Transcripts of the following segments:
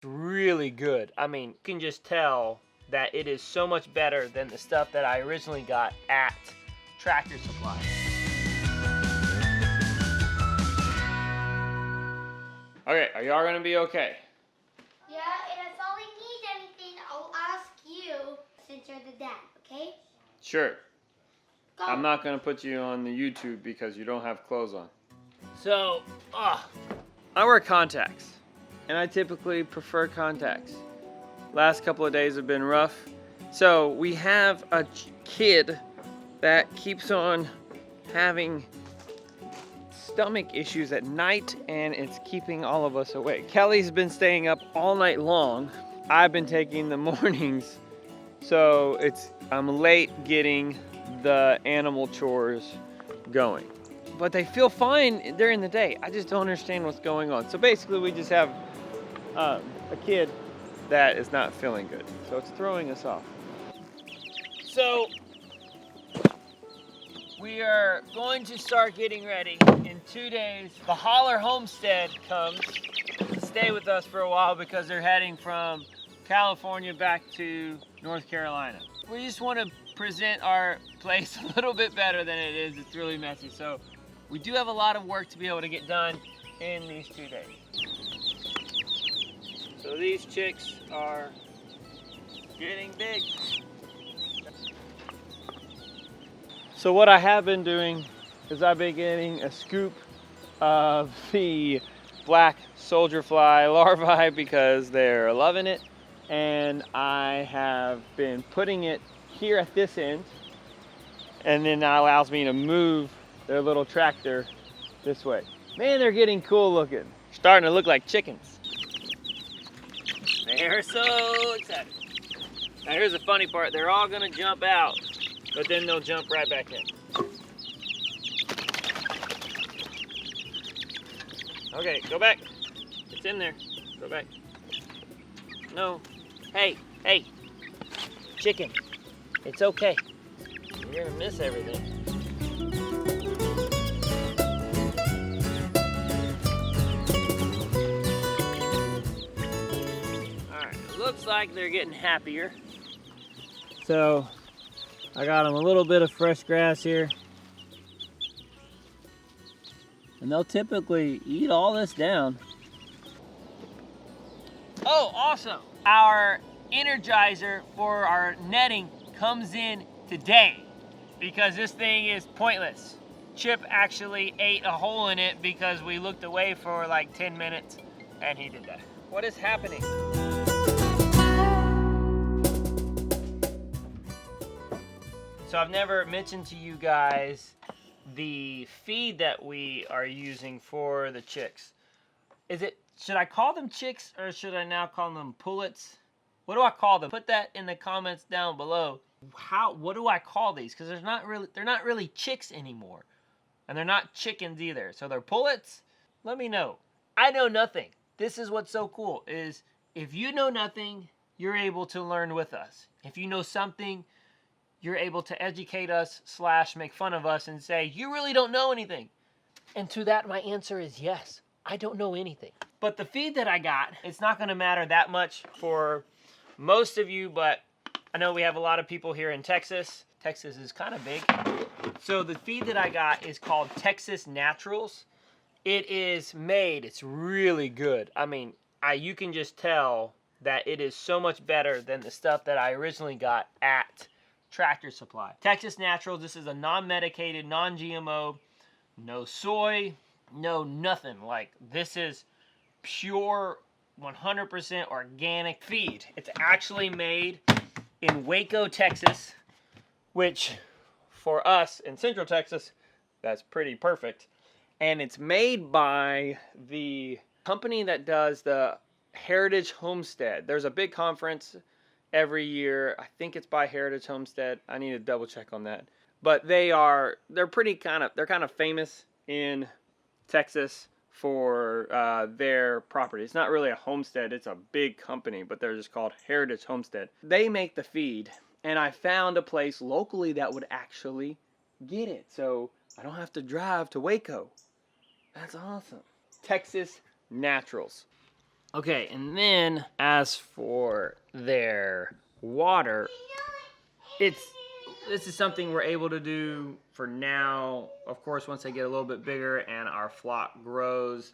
Really good. I mean, you can just tell that it is so much better than the stuff that I originally got at Tractor Supply. Okay, are y'all gonna be okay? Yeah, and if Ollie needs anything, I'll ask you since you're the dad, okay? Sure. Go. I'm not gonna put you on the YouTube because you don't have clothes on. So, I wear contacts, and I typically prefer contacts. Last couple of days have been rough. So we have a kid that keeps on having stomach issues at night, and it's keeping all of us awake. Kelly's been staying up all night long. I've been taking the mornings, so I'm late getting the animal chores going. But they feel fine during the day. I just don't understand what's going on. So basically we just have a kid that is not feeling good. So it's throwing us off. So we are going to start getting ready. In 2 days, the Holler Homestead comes to stay with us for a while because they're heading from California back to North Carolina. We just want to present our place a little bit better than it is. It's really messy. So we do have a lot of work to be able to get done in these 2 days. So these chicks are getting big. So what I have been doing is I've been getting a scoop of the black soldier fly larvae because they're loving it. And I have been putting it here at this end. And then that allows me to move their little tractor this way. Man, they're getting cool looking. Starting to look like chickens. They're so excited. Now here's the funny part. They're all gonna jump out, but then they'll jump right back in. Okay, go back. It's in there. Go back. No. Hey, hey. Chicken. It's okay. You're gonna miss everything. Alright, it looks like they're getting happier. So, I got them a little bit of fresh grass here. And they'll typically eat all this down. Oh, also, our energizer for our netting comes in today because this thing is pointless. Chip actually ate a hole in it because we looked away for like 10 minutes and he did that. What is happening? So I've never mentioned to you guys the feed that we are using for the chicks. Should I call them chicks or should I now call them pullets? What do I call them? Put that in the comments down below. What do I call these? Because they're not really chicks anymore. And they're not chickens either. So they're pullets? Let me know. I know nothing. This is what's so cool is if you know nothing, you're able to learn with us. If you know something, you're able to educate us / make fun of us and say, you really don't know anything. And to that, my answer is yes, I don't know anything. But the feed that I got, it's not gonna matter that much for most of you, but I know we have a lot of people here in Texas. Texas is kind of big. So the feed that I got is called Texas Naturals. It is made, it's really good. I mean, you can just tell that it is so much better than the stuff that I originally got at Tractor Supply. Texas Naturals, this is a non-medicated, non-GMO, no soy, no nothing. Like, this is pure 100% organic feed. It's actually made in Waco, Texas, which for us in Central Texas, that's pretty perfect. And it's made by the company that does the Heritage Homestead. There's a big conference every year. I think it's by Heritage Homestead. I need to double check on that. But they're kind of famous in Texas for their property. It's not really a homestead, it's a big company, but they're just called Heritage Homestead. They make the feed, and I found a place locally that would actually get it. So I don't have to drive to Waco. That's awesome. Texas Naturals. Okay, and then as for their water, this is something we're able to do for now. Of course, once they get a little bit bigger and our flock grows,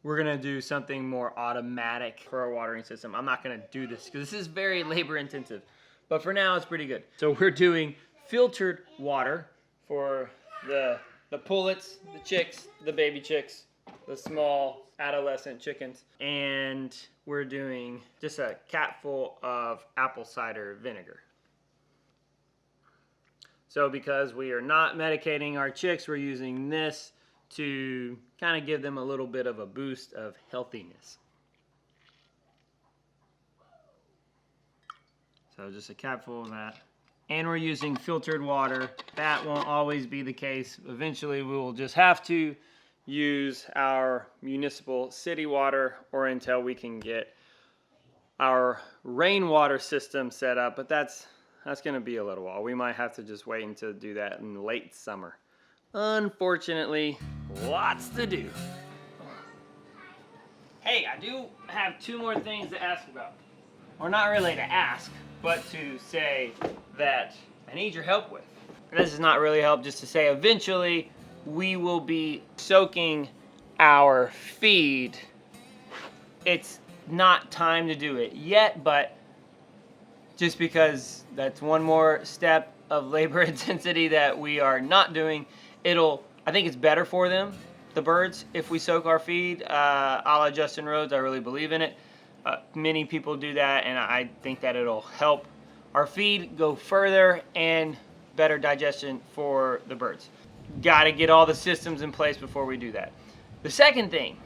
we're gonna do something more automatic for our watering system. I'm not gonna do this because this is very labor intensive, but for now it's pretty good. So we're doing filtered water for the pullets, the chicks, the baby chicks, the small adolescent chickens, and we're doing just a capful of apple cider vinegar. So because we are not medicating our chicks, we're using this to kind of give them a little bit of a boost of healthiness. So just a capful of that. And we're using filtered water. That won't always be the case. Eventually we will just have to use our municipal city water or until we can get our rainwater system set up, but that's going to be a little while. We might have to just wait until do that in late summer. Unfortunately, lots to do. Hey, I do have 2 more things to ask about. Or not really to ask, but to say that I need your help with. This is not really help, just to say eventually we will be soaking our feed. It's not time to do it yet, but just because that's one more step of labor intensity that we are not doing, I think it's better for them, the birds, if we soak our feed, a la Justin Rhodes. I really believe in it. Many people do that, and I think that it'll help our feed go further and better digestion for the birds. Got to get all the systems in place before we do that. The second thing,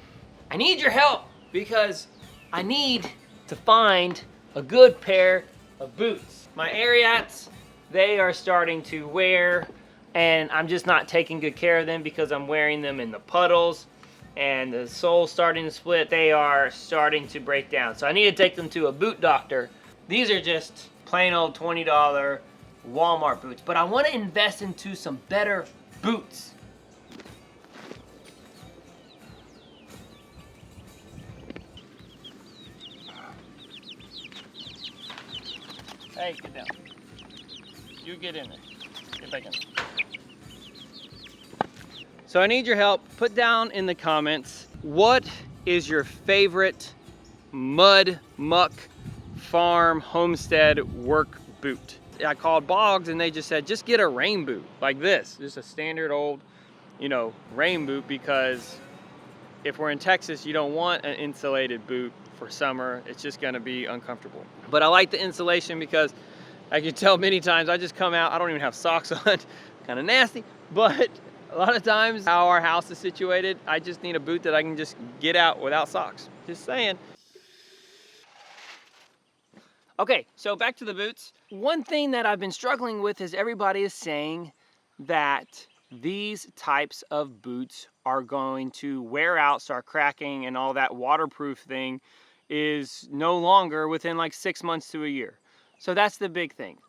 I need your help because I need to find a good pair of boots. My Ariats, they are starting to wear, and I'm just not taking good care of them because I'm wearing them in the puddles and the sole's starting to split. They are starting to break down. So I need to take them to a boot doctor. These are just plain old $20 Walmart boots, but I want to invest into some better boots. Hey, get down. You get in there. Get back in there. So I need your help. Put down in the comments, what is your favorite mud, muck, farm, homestead work boot? I called Boggs and they just said, just get a rain boot like this. Just a standard old, rain boot, because if we're in Texas, you don't want an insulated boot for summer. It's just gonna be uncomfortable. But I like the insulation because I can tell many times I just come out, I don't even have socks on, kind of nasty, but a lot of times how our house is situated, I just need a boot that I can just get out without socks. Just saying. Okay, so back to the boots. One thing that I've been struggling with is everybody is saying that these types of boots are going to wear out, start cracking, and all that waterproof thing is no longer within like 6 months to a year. So that's the big thing.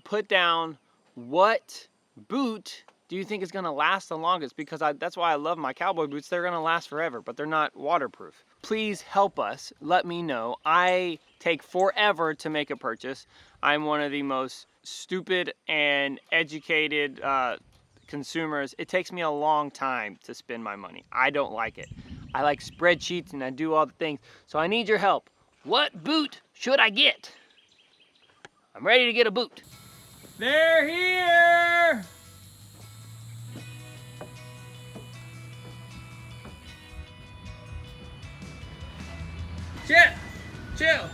Put down what boot do you think is gonna last the longest? Because that's why I love my cowboy boots. They're gonna last forever, but they're not waterproof. Please help us, let me know. I take forever to make a purchase. I'm one of the most stupid and educated consumers. It takes me a long time to spend my money. I don't like it. I like spreadsheets and I do all the things. So I need your help. What boot should I get? I'm ready to get a boot. They're here! Chill, chill.